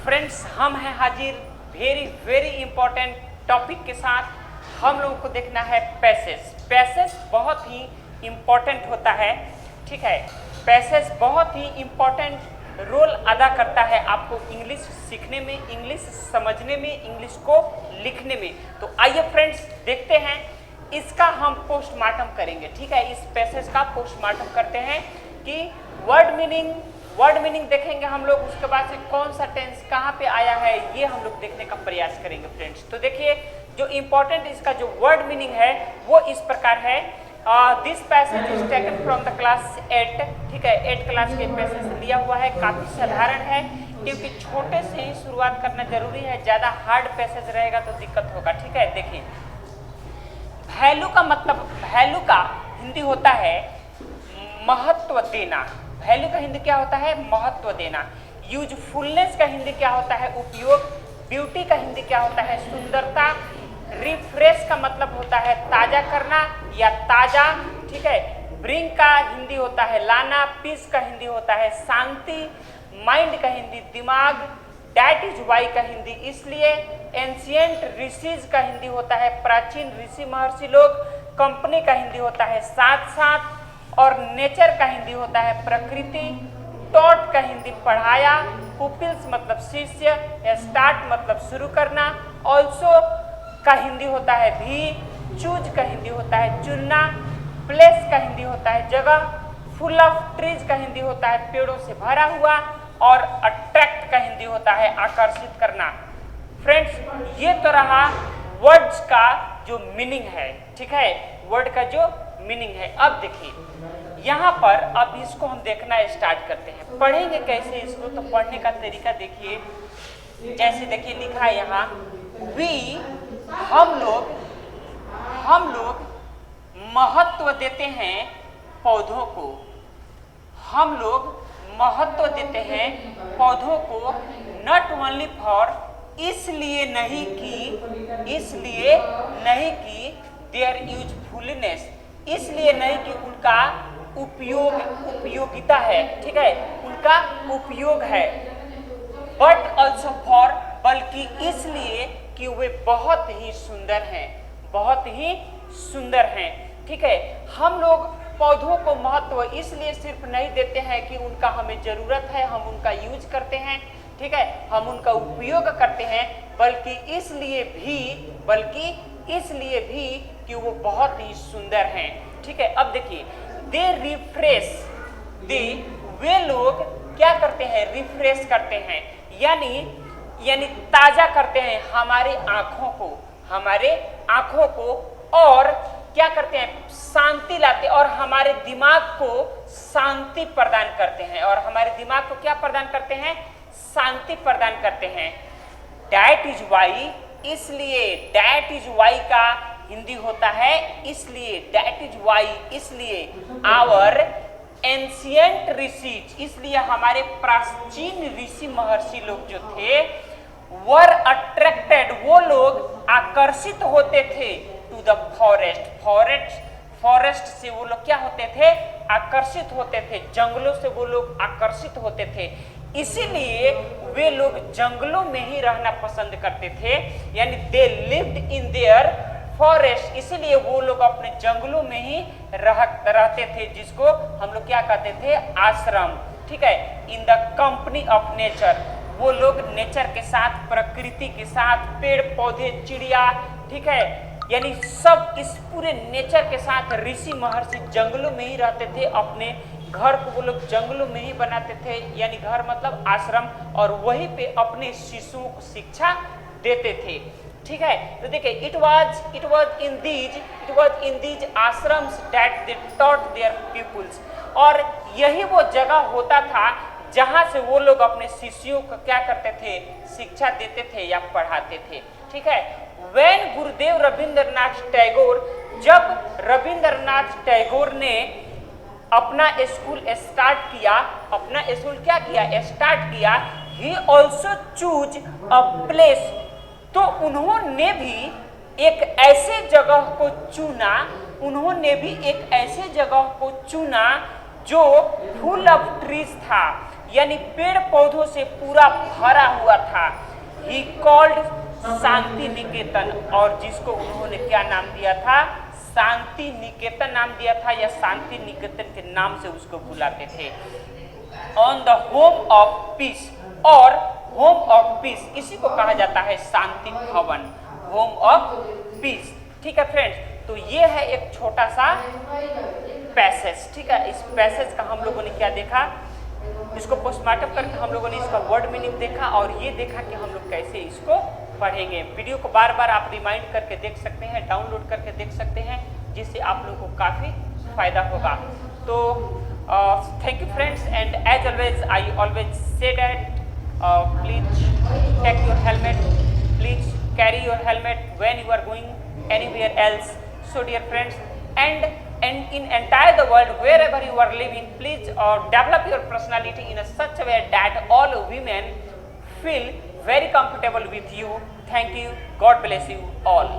Friends, हम हैं हाजिर वेरी वेरी इंपॉर्टेंट टॉपिक के साथ। हम लोगों को देखना है पैसेज। पैसेज बहुत ही इंपॉर्टेंट होता है, ठीक है। पैसेज बहुत ही इंपॉर्टेंट रोल अदा करता है आपको इंग्लिश सीखने में, इंग्लिश समझने में, इंग्लिश को लिखने में। तो आइए फ्रेंड्स देखते हैं, इसका हम पोस्टमार्टम करेंगे, ठीक है। इस पैसेज का पोस्टमार्टम करते हैं कि वर्ड मीनिंग देखेंगे हम लोग। उसके बाद से कौन सा टेंस कहाँ पे आया है ये हम लोग देखने का प्रयास करेंगे फ्रेंड्स। तो देखिए, जो इंपॉर्टेंट इसका जो वर्ड मीनिंग है वो इस प्रकार है। This passage is taken from the class 8, ठीक है। 8 क्लास के पैसेज लिया हुआ है। काफी साधारण है क्योंकि छोटे से ही शुरुआत करना जरूरी है। ज्यादा हार्ड पैसेज रहेगा तो दिक्कत होगा, ठीक है। देखिए, वैल्यू का मतलब, वैल्यू का हिंदी होता है महत्व देना। वैल्यू का हिंदी क्या होता है? महत्व देना। यूजफुलनेस का हिंदी क्या होता है? उपयोग। ब्यूटी का हिंदी क्या होता है? सुंदरता। रिफ्रेश का मतलब होता है ताजा करना या ताजा, ठीक है। ब्रिंग का हिंदी होता है लाना। पीस का हिंदी होता है शांति। माइंड का हिंदी दिमाग। दैट इज वाई का हिंदी इसलिए। एंशियंट ऋषिज का हिंदी होता है प्राचीन ऋषि महर्षि लोग। कंपनी का हिंदी होता है साथ साथ। और नेचर का हिंदी होता है प्रकृति। टॉट का हिंदी पढ़ाया। पुपिल्स मतलब शिष्य। स्टार्ट मतलब शुरू करना। ऑल्सो का हिंदी होता है भी। चूज का हिंदी होता है चुनना। प्लेस का हिंदी होता है जगह। फुल ऑफ ट्रीज का हिंदी होता है पेड़ों से भरा हुआ। और अट्रैक्ट का हिंदी होता है आकर्षित करना। फ्रेंड्स, ये तो रहा वर्ड्स का जो मीनिंग है, ठीक है। वर्ड का जो मीनिंग है। अब देखिए यहाँ पर, अब इसको हम देखना स्टार्ट करते हैं। पढ़ेंगे कैसे इसको? तो पढ़ने का तरीका देखिए, जैसे देखिए लिखा है यहाँ, वी हम लोग महत्व देते हैं पौधों को। हम लोग महत्व देते हैं पौधों को। नॉट ओनली फॉर, इसलिए नहीं कि देयर यूजफुलनेस, इसलिए नहीं कि उनका उपयोगिता है, ठीक है, उनका उपयोग है। बट ऑल्सो फॉर, बल्कि इसलिए कि वे बहुत ही सुंदर हैं, बहुत ही सुंदर हैं, ठीक है। हम लोग पौधों को महत्व इसलिए सिर्फ नहीं देते हैं कि उनका हमें जरूरत है, हम उनका यूज करते हैं, ठीक है, हम उनका उपयोग करते हैं, बल्कि इसलिए भी कि वो बहुत ही सुंदर हैं, ठीक है। अब देखिए, दे रिफ्रेश, वे लोग क्या करते हैं? रिफ्रेश करते हैं, यानी ताजा करते हैं हमारे आंखों को। और क्या करते हैं? शांति लाते, और हमारे दिमाग को शांति प्रदान करते हैं। और हमारे दिमाग को क्या प्रदान करते हैं? शांति प्रदान करते हैं। दैट इज वाई, इसलिए। दैट इज वाई का हिंदी होता है इसलिए। दैट इज वाई, इसलिए। आवर एंशियंट ऋषिज, इसलिए हमारे प्राचीन ऋषि महर्षि लोग जो थे, वर अट्रैक्टेड, वो लोग आकर्षित होते थे टू द फॉरेस्ट से वो लोग क्या होते थे? आकर्षित होते थे। जंगलों से वो लोग आकर्षित होते थे, इसीलिए वे लोग जंगलों में ही रहना पसंद करते थे, यानी they lived in their forest, इसीलिए वो लोग अपने जंगलों में ही रहते थे, जिसको हम लोग क्या कहते थे? आश्रम, ठीक है। In the company of nature, वो लोग नेचर के साथ, प्रकृति के साथ, पेड़ पौधे, चिड़िया, ठीक है, यानी सब इस पूरे नेचर के साथ ऋषि महर्षि जंगलों में ही रहते थे। अपने घर को वो लोग जंगलों में ही बनाते थे, यानी घर मतलब आश्रम, और वहीं पे अपने शिशुओं को शिक्षा देते थे, ठीक है। तो देखिए, it was in these ashrams that they taught their peoples, और यही वो जगह होता था जहां से वो लोग अपने शिष्यों को क्या करते थे? शिक्षा देते थे या पढ़ाते थे, ठीक है। व्हेन गुरुदेव रविंद्रनाथ टैगोर, जब रविंद्रनाथ टैगोर ने अपना स्कूल स्टार्ट किया, he also choose a place, तो उन्होंने भी एक ऐसे जगह को चुना जो फुल ऑफ ट्रीज था, यानी पेड़ पौधों से पूरा भरा हुआ था। ही कॉल्ड शांति निकेतन, और जिसको उन्होंने क्या नाम दिया था, शांति निकेतन नाम दिया था, या शांति निकेतन के नाम से उसको बुलाते थे। On the home of peace, और होम ऑफ पीस इसी को कहा जाता है शांति भवन, होम ऑफ पीस। ठीक है फ्रेंड्स, तो ये है एक छोटा सा पैसेज। ठीक है, इस पैसेज का हम लोगों ने क्या देखा, इसको पोस्टमार्टम करके हम लोगों ने इसका वर्ड मीनिंग देखा, और ये देखा कि हम लोग कैसे इसको पढ़ेंगे। वीडियो को बार बार आप रिमाइंड करके देख सकते हैं, डाउनलोड करके देख सकते हैं, जिससे आप लोगों को काफ़ी फायदा होगा। तो thank you friends, and as always I always say that please take your helmet, please carry your helmet when you are going anywhere else. So dear friends, and in entire the world, wherever you are living, please develop your personality in such a way that all women feel very comfortable with you. Thank you. God bless you all.